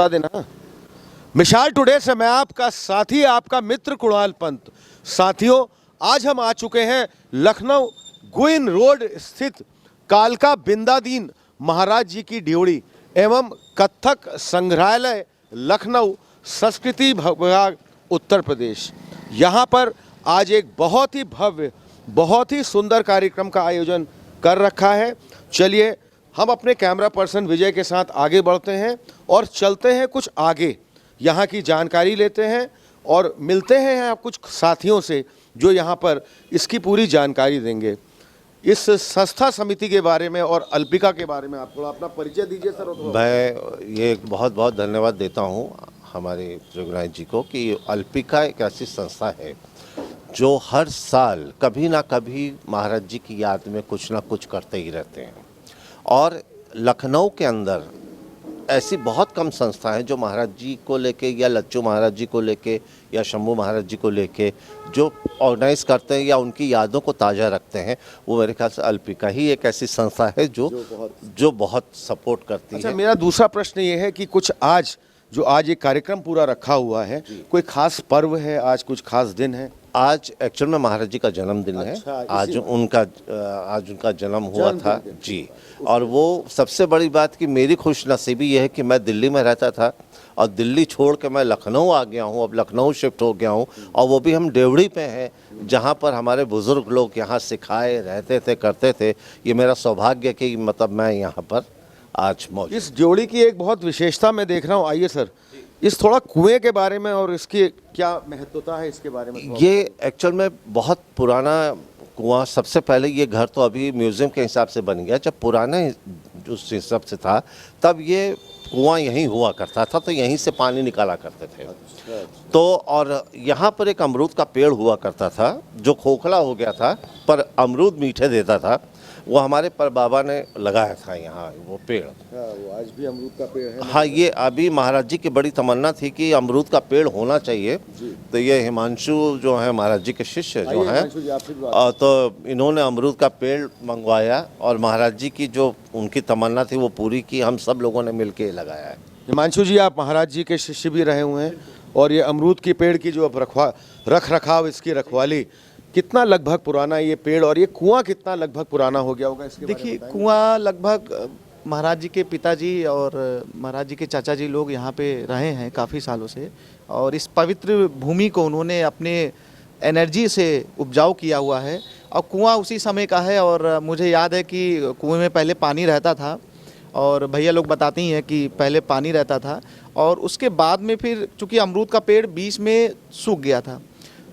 बता देना। मिसाल टुडे से मैं आपका साथी, आपका मित्र कुणाल पंत। साथियों, आज हम आ चुके हैं लखनऊ गुइन रोड स्थित कालका बिंदादीन महाराज जी की ड्योढ़ी एवं कथक संग्रहालय लखनऊ, संस्कृति विभाग, उत्तर प्रदेश। यहाँ पर आज एक बहुत ही भव्य, बहुत ही सुंदर कार्यक्रम का आयोजन कर रखा है। चलिए हम अपने कैमरा पर्सन विजय के साथ आगे बढ़ते हैं और चलते हैं कुछ आगे, यहाँ की जानकारी लेते हैं और मिलते हैं यहाँ कुछ साथियों से जो यहाँ पर इसकी पूरी जानकारी देंगे। इस संस्था समिति के बारे में और अल्पिका के बारे में आप थोड़ा अपना परिचय दीजिए सर। मैं ये बहुत बहुत धन्यवाद देता हूँ हमारे रघुनाथ जी को कि अल्पिका एक ऐसी संस्था है जो हर साल कभी ना कभी महाराज जी की याद में कुछ ना कुछ करते ही रहते हैं। और लखनऊ के अंदर ऐसी बहुत कम संस्थाएं जो महाराज जी को लेके या लच्चू महाराज जी को लेके या शंभू महाराज जी को लेके जो ऑर्गेनाइज करते हैं या उनकी यादों को ताज़ा रखते हैं। वो मेरे ख्याल से अल्पिका ही एक ऐसी संस्था है जो बहुत सपोर्ट करती है। मेरा दूसरा प्रश्न ये है कि कुछ आज एक कार्यक्रम पूरा रखा हुआ है, कोई खास पर्व है आज, कुछ खास दिन है? आज एक्चुअल में महाराज जी का जन्मदिन है। आज उनका जन्म हुआ था जी। और वो सबसे बड़ी बात कि मेरी खुशनसीबी ये है कि मैं दिल्ली में रहता था और दिल्ली छोड़ के मैं लखनऊ आ गया हूँ। अब लखनऊ शिफ्ट हो गया हूँ और वो भी हम ड्योढ़ी पे हैं जहाँ पर हमारे बुज़ुर्ग लोग यहाँ सिखाए रहते थे, करते थे। ये मेरा सौभाग्य कि मतलब मैं यहाँ पर आज मौजूद। इस ड्योढ़ी की एक बहुत विशेषता मैं देख रहा हूँ। आइए सर, इस थोड़ा कुएं के बारे में और इसकी क्या महत्वता है इसके बारे में। ये एक्चुअल में बहुत पुराना कुआं, सबसे पहले ये घर तो अभी म्यूज़ियम के हिसाब से बन गया। जब पुराने उस हिसाब से था तब ये कुआं यहीं हुआ करता था, तो यहीं से पानी निकाला करते थे। तो और यहाँ पर एक अमरूद का पेड़ हुआ करता था जो खोखला हो गया था पर अमरूद मीठे देता था। वो हमारे परबाबा ने लगाया था यहाँ वो पेड़। वो आज भी अमरूद का पेड़ है। हाँ, ये अभी महाराज जी की बड़ी तमन्ना थी कि अमरूद का पेड़ होना चाहिए। तो ये हिमांशु जो है महाराज जी के शिष्य जो हैं, तो इन्होंने अमरूद का पेड़ मंगवाया और महाराज जी की जो उनकी तमन्ना थी वो पूरी की। हम सब लोगों ने मिलके लगाया है। हिमांशु जी, आप महाराज जी के शिष्य भी रहे हुए हैं और ये अमरूद की पेड़ की जो रख रखाव, इसकी रखवाली कितना लगभग पुराना ये पेड़ और ये कुआं कितना लगभग पुराना हो गया होगा इसके? देखिए, कुआं लगभग महाराज जी के पिताजी और महाराज जी के चाचा जी लोग यहाँ पे रहे हैं काफ़ी सालों से और इस पवित्र भूमि को उन्होंने अपने एनर्जी से उपजाऊ किया हुआ है। और कुआं उसी समय का है और मुझे याद है कि कुएं में पहले पानी रहता था और भैया लोग बताते ही हैं कि पहले पानी रहता था और उसके बाद में फिर चूँकि अमरूद का पेड़ बीच में सूख गया था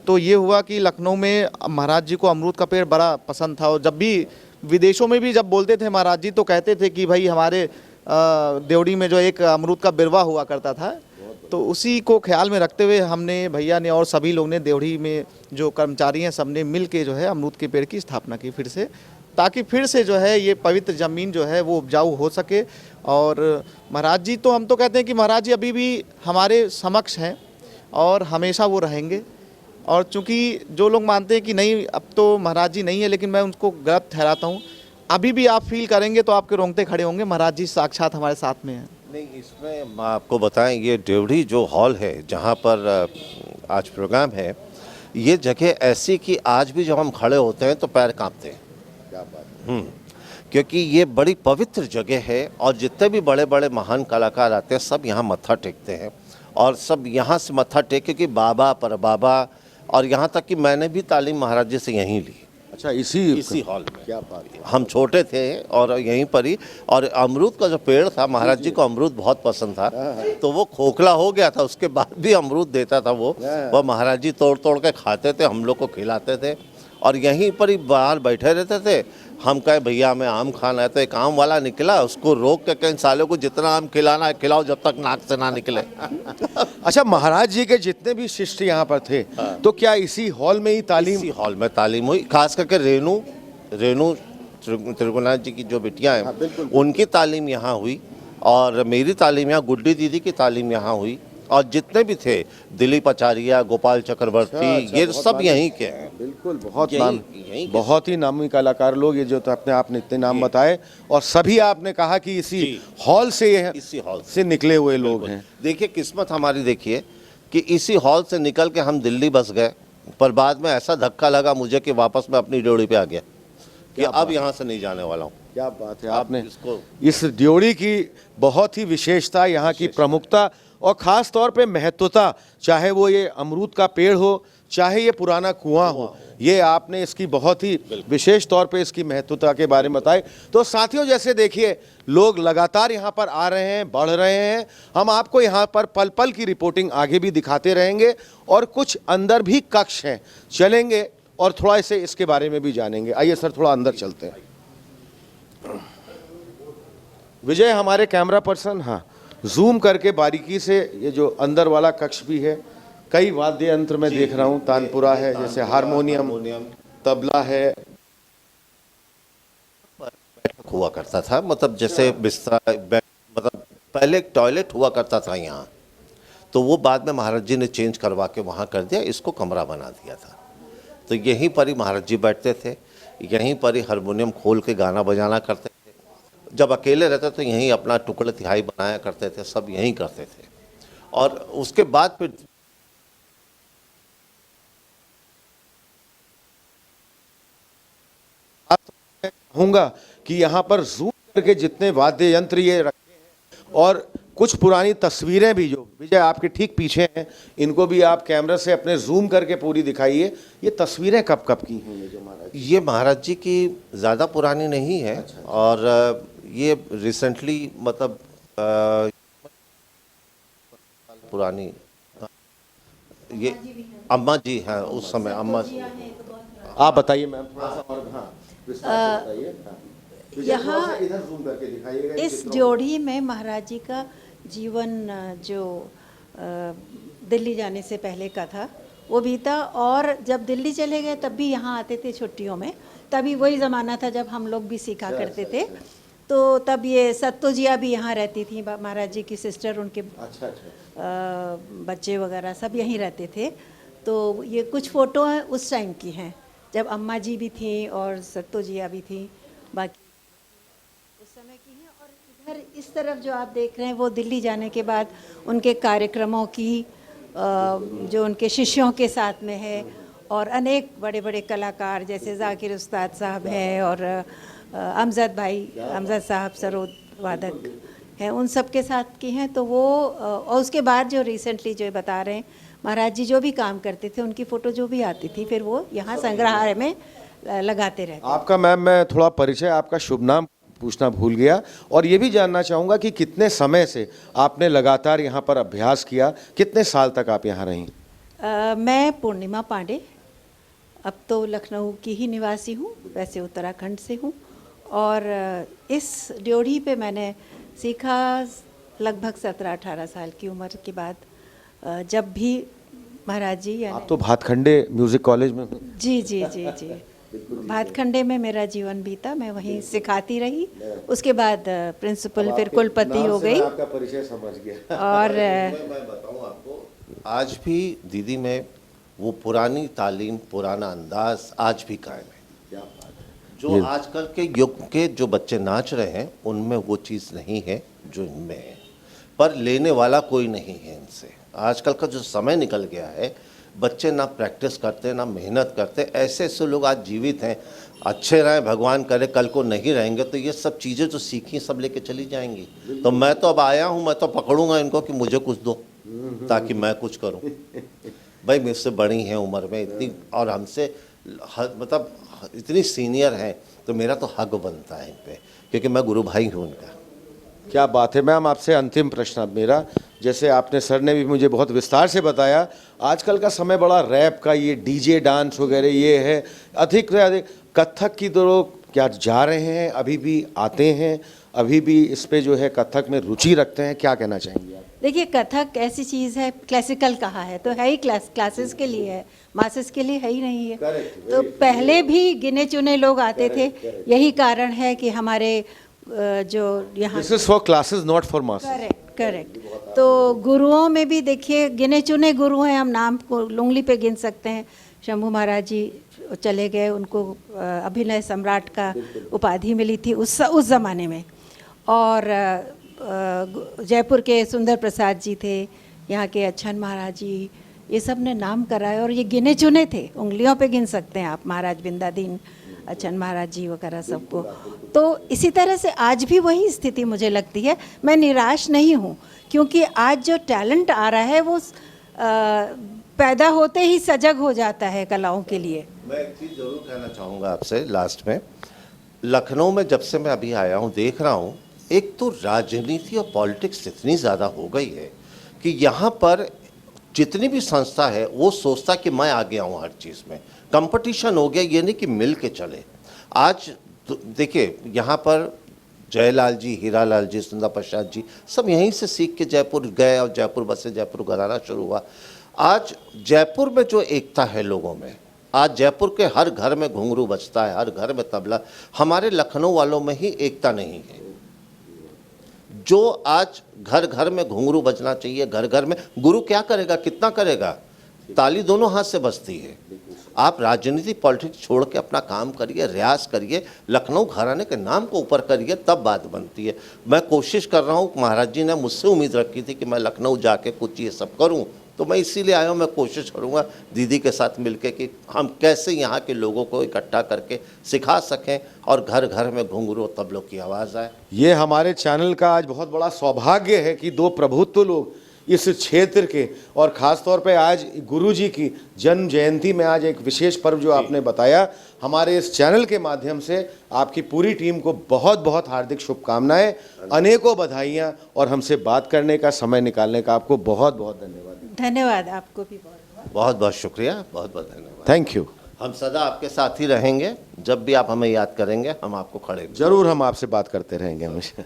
तो ये हुआ कि लखनऊ में महाराज जी को अमरूद का पेड़ बड़ा पसंद था। और जब भी विदेशों में भी जब बोलते थे महाराज जी तो कहते थे कि भाई हमारे ड्योढ़ी में जो एक अमरूद का बिरवा हुआ करता था, तो उसी को ख्याल में रखते हुए हमने, भैया ने और सभी लोग ने ड्योढ़ी में जो कर्मचारी हैं सबने मिल के जो है अमरूद के पेड़ की स्थापना की फिर से, ताकि फिर से जो है ये पवित्र ज़मीन जो है वो उपजाऊ हो सके। और महाराज जी तो हम तो कहते हैं कि महाराज जी अभी भी हमारे समक्ष हैं और हमेशा वो रहेंगे। और चूंकि जो लोग मानते हैं कि नहीं अब तो महाराज जी नहीं है, लेकिन मैं उनको गलत ठहराता हूँ। अभी भी आप फील करेंगे तो आपके रोंगटे खड़े होंगे, महाराज जी साक्षात हमारे साथ में हैं। नहीं, इसमें मैं आपको बताएं, ये ड्योढ़ी जो हॉल है जहाँ पर आज प्रोग्राम है, ये जगह ऐसी कि आज भी जब हम खड़े होते हैं तो पैर कांपते हैं। क्या बात। क्योंकि ये बड़ी पवित्र जगह है और जितने भी बड़े बड़े महान कलाकार आते हैं सब यहाँ मत्था टेकते हैं और सब यहाँ से मत्था टेक, क्योंकि बाबा परबाबा और यहाँ तक कि मैंने भी तालीम महाराज जी से यहीं ली। अच्छा, इसी हॉल में। क्या बात है। हम छोटे थे और यहीं पर ही। और अमरूद का जो पेड़ था, महाराज जी को अमरूद बहुत पसंद था, तो वो खोखला हो गया था, उसके बाद भी अमरूद देता था वो महाराज जी तोड़ तोड़ के खाते थे, हम लोग को खिलाते थे और यहीं पर ही बाहर बैठे रहते थे। हम कहे भैया हमें आम खाना है, तो एक आम वाला निकला, उसको रोक के कहीं सालों को जितना आम खिलाना है खिलाओ जब तक नाक से ना निकले। अच्छा, महाराज जी के जितने भी शिष्य यहाँ पर थे तो क्या इसी हॉल में ही तालीम? इसी हॉल में तालीम हुई। खास करके रेणु त्रिगुनाथ जी की जो बिटियाँ हैं उनकी तालीम यहाँ हुई और मेरी तालीम यहाँ, गुड्डी दीदी की तालीम यहाँ हुई और जितने भी थे दिलीप आचार्य, गोपाल चक्रवर्ती, ये बहुत सब नामी। यहीं के हैं। बिल्कुल बहुत यहीं- नाम, यहीं के- बहुत ही नामी कलाकार लोग, ये जो तो अपने आपने इतने नाम बताए, और सभी आपने कहा कि इसी जी। हॉल से ये इसी हॉल से निकले हुए लोग हैं। देखिए किस्मत हमारी, देखिए कि इसी हॉल से निकल के हम दिल्ली बस गए, पर बाद में ऐसा धक्का लगा मुझे कि वापस मैं अपनी ड्योढ़ी पे आ गया कि अब यहाँ से नहीं जाने वाला हूँ। क्या बात है, आप आपने इसको इस ड्योढ़ी की बहुत ही विशेषता, यहाँ की प्रमुखता और खास तौर पे महत्वता, चाहे वो ये अमरूद का पेड़ हो, चाहे ये पुराना कुआं हो, ये आपने इसकी बहुत ही विशेष तौर पे इसकी महत्वता के बारे में बताई। तो साथियों, जैसे देखिए लोग लगातार यहाँ पर आ रहे हैं, बढ़ रहे हैं, हम आपको यहाँ पर पल पल की रिपोर्टिंग आगे भी दिखाते रहेंगे, और कुछ अंदर भी कक्ष हैं, चलेंगे और थोड़ा इसे इसके बारे में भी जानेंगे। आइए सर, थोड़ा अंदर चलते हैं। विजय हमारे कैमरा पर्सन, हाँ, जूम करके बारीकी से, ये जो अंदर वाला कक्ष भी है, कई वाद्य यंत्र में देख रहा हूँ, तानपुरा है, जैसे हारमोनियम, तबला है। हुआ करता था, मतलब जैसे बिस्तरा, मतलब पहले एक टॉयलेट हुआ करता था यहाँ, तो वो बाद में महाराज जी ने चेंज करवा के वहाँ कर दिया, इसको कमरा बना दिया था। तो यहीं पर ही महाराज जी बैठते थे, यहीं पर ही हारमोनियम खोल के गाना बजाना करते थे। जब अकेले रहते तो यहीं अपना टुकड़े तिहाई बनाया करते थे, सब यहीं करते थे। और उसके बाद फिर कहूँगा कि यहाँ पर जूम करके जितने वाद्य यंत्र ये रखे हैं, और कुछ पुरानी तस्वीरें भी जो विजय आपके ठीक पीछे हैं, इनको भी आप कैमरा से अपने जूम करके पूरी दिखाइए। ये तस्वीरें कब कब की हैं ये जो महाराज? ये महाराज जी की ज़्यादा पुरानी नहीं है। और ये रिसेंटली, मतलब पुरानी, ये अम्मा जी हैं उस समय, अम्मा जी। आप बताइए मैम, थोड़ा सा और, हाँ, विस्तार से बताइए। हाँ। विजय, यहाँ थोड़ा सा इधर जूम करके दिखाइएगा इन इस चित्रों को। ड्योढ़ी में महाराज जी का जीवन जो दिल्ली जाने से पहले का था वो भी था, और जब दिल्ली चले गए तब भी यहाँ आते थे छुट्टियों में। तभी वही ज़माना था जब हम लोग भी सीखा करते थे। तो तब ये सत्तो जिया भी यहाँ रहती थी, महाराज जी की सिस्टर, उनके अच्छा। बच्चे वगैरह सब यहीं रहते थे। तो ये कुछ फ़ोटो हैं उस टाइम की हैं, जब अम्मा जी भी थी और सत्तो जिया भी थी, बाकी उस समय की हैं। और इधर इस तरफ जो आप देख रहे हैं वो दिल्ली जाने के बाद उनके कार्यक्रमों की, जो उनके शिष्यों के साथ में है, और अनेक बड़े बड़े कलाकार जैसे जाकिर उस्ताद साहब हैं, और अमजद भाई, अमजद साहब सरोद वादक हैं, उन सब के साथ की हैं। तो वो, और उसके बाद जो रिसेंटली जो बता रहे हैं, महाराज जी जो भी काम करते थे उनकी फ़ोटो जो भी आती थी, फिर वो यहाँ संग्रहालय में लगाते रहते। आपका मैम, मैं थोड़ा परिचय, आपका शुभ नाम पूछना भूल गया, और ये भी जानना चाहूँगा कि कितने समय से आपने लगातार यहाँ पर अभ्यास किया, कितने साल तक आप यहाँ रहीं? मैं पूर्णिमा पांडे, अब तो लखनऊ की ही निवासी हूँ, वैसे उत्तराखंड से हूँ। और इस ड्योढ़ी पे मैंने सीखा लगभग 17-18 साल की उम्र के बाद, जब भी महाराज जी, आप तो भातखंडे म्यूजिक कॉलेज में? जी जी जी जी, भातखंडे में मेरा जीवन बीता, मैं वहीं सिखाती रही। उसके बाद प्रिंसिपल, फिर कुलपति हो गई। आपका परिचय समझ गया। और मैं बताऊं आपको, आज भी दीदी में वो पुरानी तालीम, पुराना अंदाज आज भी कायम है। क्या बात है। जो आजकल के युग के जो बच्चे नाच रहे हैं उनमें वो चीज़ नहीं है जो इनमें है, पर लेने वाला कोई नहीं है इनसे। आजकल का जो समय निकल गया है, बच्चे ना प्रैक्टिस करते, ना मेहनत करते। ऐसे ऐसे लोग आज जीवित हैं, अच्छे रहें, भगवान करे, कल को नहीं रहेंगे तो ये सब चीज़ें जो सीखी सब लेके चली जाएंगी। तो मैं तो अब आया हूँ, मैं तो पकड़ूंगा इनको कि मुझे कुछ दो ताकि मैं कुछ करूँ। भाई मुझसे बड़ी हैं उम्र में इतनी, और हमसे मतलब इतनी सीनियर हैं, तो मेरा तो हक बनता है इन पे, क्योंकि मैं गुरु भाई हूँ उनका। क्या बात है मैम। आपसे अंतिम प्रश्न अब मेरा, जैसे आपने, सर ने भी मुझे बहुत विस्तार से बताया, आजकल का समय बड़ा रैप का, ये डीजे डांस वगैरह ये है, अधिक से अधिक कथक की तो लोग क्या जा रहे हैं, अभी भी आते हैं, अभी भी इस पे जो है कथक में रुचि रखते हैं, क्या कहना चाहेंगे आप? देखिए, कथक ऐसी चीज़ है, क्लासिकल कहा है तो है ही, क्लासेस के लिए है, मासेस के लिए है ही नहीं है। Correct, तो पहले भी गिने चुने लोग आते थे। यही कारण है कि हमारे जो यहाँ this is for classes not for mass. Correct correct. तो गुरुओं में भी देखिए गिने चुने गुरु हैं, हम नाम को उंगली पे गिन सकते हैं। शंभू महाराज जी चले गए, उनको अभिनय सम्राट का उपाधि मिली थी उस ज़माने में। और जयपुर के सुंदर प्रसाद जी थे, यहाँ के अच्छन महाराज जी, ये सब ने नाम कराए और ये गिने चुने थे, उंगलियों पे गिन सकते हैं आप, महाराज बिंदादीन, अच्छन महाराज जी वगैरह सबको। तो इसी तरह से आज भी वही स्थिति मुझे लगती है। मैं निराश नहीं हूँ, क्योंकि आज जो टैलेंट आ रहा है वो पैदा होते ही सजग हो जाता है कलाओं के लिए। मैं एक चीज़ जरूर कहना चाहूँगा आपसे लास्ट में। लखनऊ में जब से मैं अभी आया हूँ देख रहा हूँ, एक तो राजनीति और पॉलिटिक्स इतनी ज़्यादा हो गई है कि यहाँ पर जितनी भी संस्था है वो सोचता कि मैं आगे आऊँ हर चीज़ में। कंपटीशन हो गया, ये नहीं कि मिल के चले। आज देखिए यहाँ पर जयलाल जी, हीरालाल जी, सुंदर प्रसाद जी सब यहीं से सीख के जयपुर गए और जयपुर बस से जयपुर घराना शुरू हुआ। आज जयपुर में जो एकता है लोगों में, आज जयपुर के हर घर में घुंघरू बजता है, हर घर में तबला। हमारे लखनऊ वालों में ही एकता नहीं है। जो आज घर घर में घुंघरू बजना चाहिए, घर घर में। गुरु क्या करेगा, कितना करेगा? ताली दोनों हाथ से बजती है। आप राजनीति पॉलिटिक्स छोड़ के अपना काम करिए, रियाज करिए, लखनऊ घराने के नाम को ऊपर करिए, तब बात बनती है। मैं कोशिश कर रहा हूँ, महाराज जी ने मुझसे उम्मीद रखी थी कि मैं लखनऊ जाके कुछ ये सब करूँ, तो मैं इसीलिए आया हूँ। मैं कोशिश करूँगा दीदी के साथ मिलके कि हम कैसे यहाँ के लोगों को इकट्ठा करके सिखा सकें और घर घर में घुंघरू तबलों की आवाज़ आए। ये हमारे चैनल का आज बहुत बड़ा सौभाग्य है कि दो प्रभुत्व लोग इस क्षेत्र के, और ख़ास तौर पे आज गुरु जी की जन्म जयंती में आज एक विशेष पर्व जो आपने बताया, हमारे इस चैनल के माध्यम से आपकी पूरी टीम को बहुत बहुत हार्दिक शुभकामनाएं, अनेकों बधाइयाँ, और हमसे बात करने का, समय निकालने का आपको बहुत बहुत धन्यवाद। धन्यवाद आपको भी बहुत बहुत बहुत शुक्रिया, बहुत बहुत धन्यवाद। Thank you. हम सदा आपके साथ ही रहेंगे। जब भी आप हमें याद करेंगे हम आपको खड़े जरूर हम आपसे बात करते रहेंगे हमेशा।